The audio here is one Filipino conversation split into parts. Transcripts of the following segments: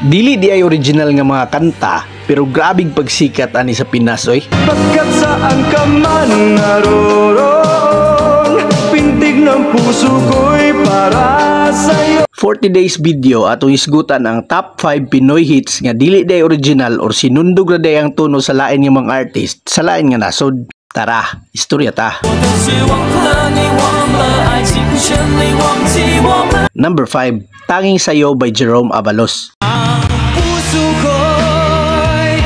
Dili di ay original nga mga kanta, pero grabing pagsikat ani sa Pinas oy. Pagkat saan ka man naroon, pintig ng puso ko'y para sa'yo. 40 days video atong isgutan ang top 5 Pinoy hits nga dili day original or sinundog na day ang tono sa lain nga mga artist sa lain nga nasod. Tara, istorya ta. Number 5, Tanging Sayo by Jerome Abalos. Puso ko'y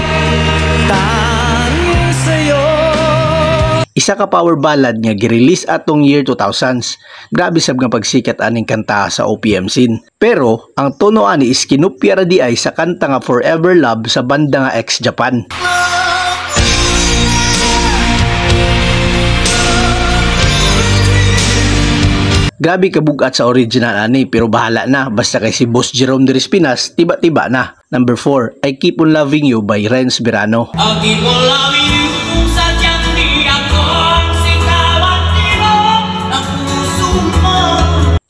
tanging sa'yo. Isa ka power ballad nga girelease atong year 2000s. Grabe sab nga pagsikat aning kanta sa OPM scene. Pero ang tono ani is kinupya ra di ay sa kanta nga Forever Love sa banda nga X Japan. Grabe kabugat sa original ani, pero bahala na, basta kay si Boss Jerome Dres Pinas, tiba-tiba na. Number 4, I Keep on Loving You by Renz Verano. I keep on loving you, sadyang di ako ang sigawan nilo ng puso mo.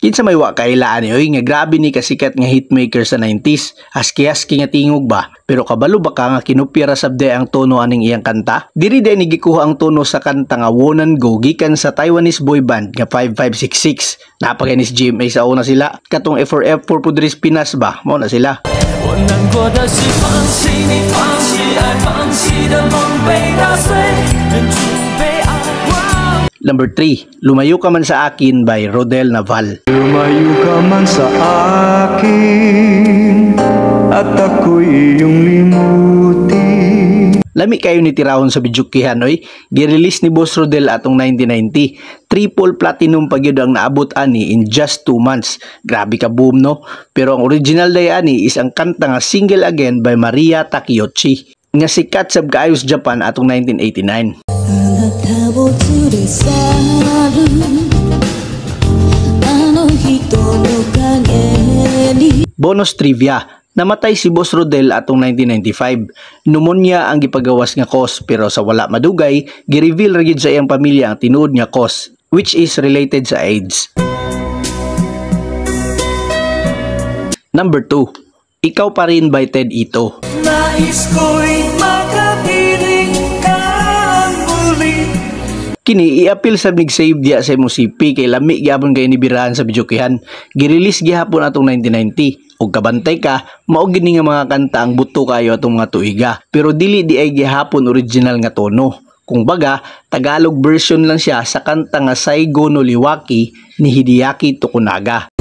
Kinsa may wa kailaan oy nga grabe ni kasikat nga hitmaker sa 90s, aski-aski nga tingog ba, pero kabalo ba ka nga kinupira sabday ang tono aning iyang kanta? Diri day ni gikuha ang tono sa kanta nga Wonan Go gikan sa Taiwanese boy band nga 5566. Napaganis GMA sa una sila, katong F4F4 Pudris Pinas ba, mao na sila. Number 3, Lumayo Ka Man Sa Akin by Rodel Naval. Lumayo ka man sa akin at ako'y iyong limutin. Lami kayo ni tirahon sa bidyukihan oy. Girelease ni Boss Rodel atong 1990. Triple platinum pagyud ang naabot ani in just 2 months. Grabe ka boom no. Pero ang original day ani is ang kanta nga Single Again by Maria Takeuchi nga sikat sab kaayo sa Japan atong 1989. Bonus trivia. Namatay si Boss Rodel atong 1995. Pneumonia ang gipagawas nga cause, pero sa wala madugay, gi-reveal ra gyud sa iyang pamilya ang tinuod nga cause, which is related sa AIDS. Number 2, Ikaw Pa Rin by Ted Ito. Nais ko'y makapiling ka muli. Kini i-appeal sa mig-save diya sa MCP kay lami gyapon kay nibirahan sa bidyukihan. Girelease gihapon atong 1990. Og kabantay ka, mao gini nga mga kanta ang buto kayo atong mga tuiga. Pero dili di ay gihapon original nga tono. Kung baga, Tagalog version lang siya sa kanta nga Saigo no Liwaki ni Hideaki Tokunaga.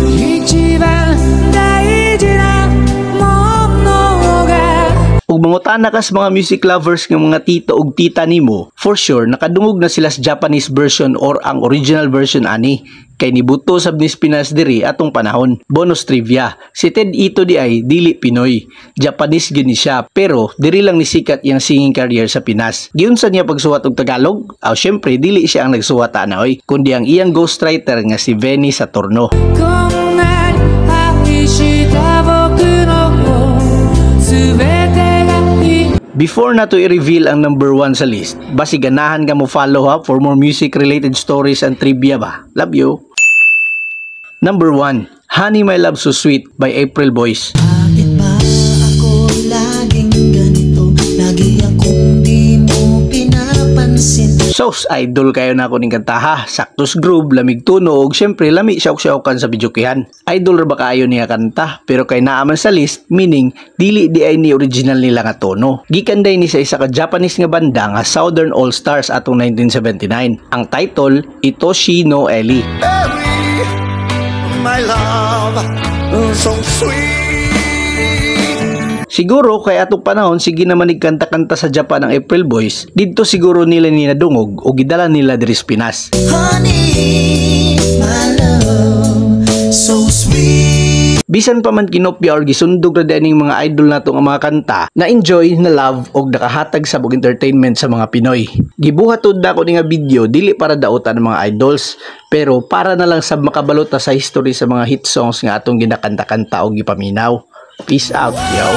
Ug mangutana ka sa mga music lovers ng mga tito ug tita nimo, for sure nakadungog na sila sa Japanese version or ang original version ani. Kay nibuto sab ni Pinas diri atong panahon. Bonus trivia, si Ted Ito di ay dili Pinoy. Japanese gini siya, pero diri lang ni sikat iyang singing career sa Pinas. Giunsa niya pagsuwat og Tagalog? Aw syempre dili siya ang nagsuwat ana oy, kundi ang iyang ghostwriter nga si Benny Saturno. Before na to i-reveal ang number 1 sa list, basi ganahan ka mo follow up for more music related stories and trivia ba? Love you! Number 1, Honey My Love So Sweet by April Boys. Bakit ba ako laging ganito? Lagi akong di mo pinapansin. Sos, idol kayo na ako ning kanta ha. Saktos groove, lamig tunog, syempre lami siyok-siyokan sa bidyukihan. Idol ra ba kayo niya kanta? Pero kay naaman sa list, meaning dili di ay ni original nila nga tono. Gikan day ni sa isa ka Japanese nga banda nga Southern All Stars atong 1979. Ang title, Itoshi no Eli. My love, so sweet. Siguro kay atong panahon sige naman nigkanta-kanta sa Japan ang April Boys, didto siguro nila ninadungog o gidala nila diri sa Pinas. Honey, my love, so sweet. Bisan pa man kinopya or gisundog ra dining mga idol nato nga mga kanta, na enjoy, na love og nakahatag sa bug entertainment sa mga Pinoy. Gibuhat tud nako ni nga video dili para daotan ng mga idols, pero para na lang sab makabalota sa history sa mga hit songs nga atong ginakanta-kanta og gipaminaw. Peace out, yo.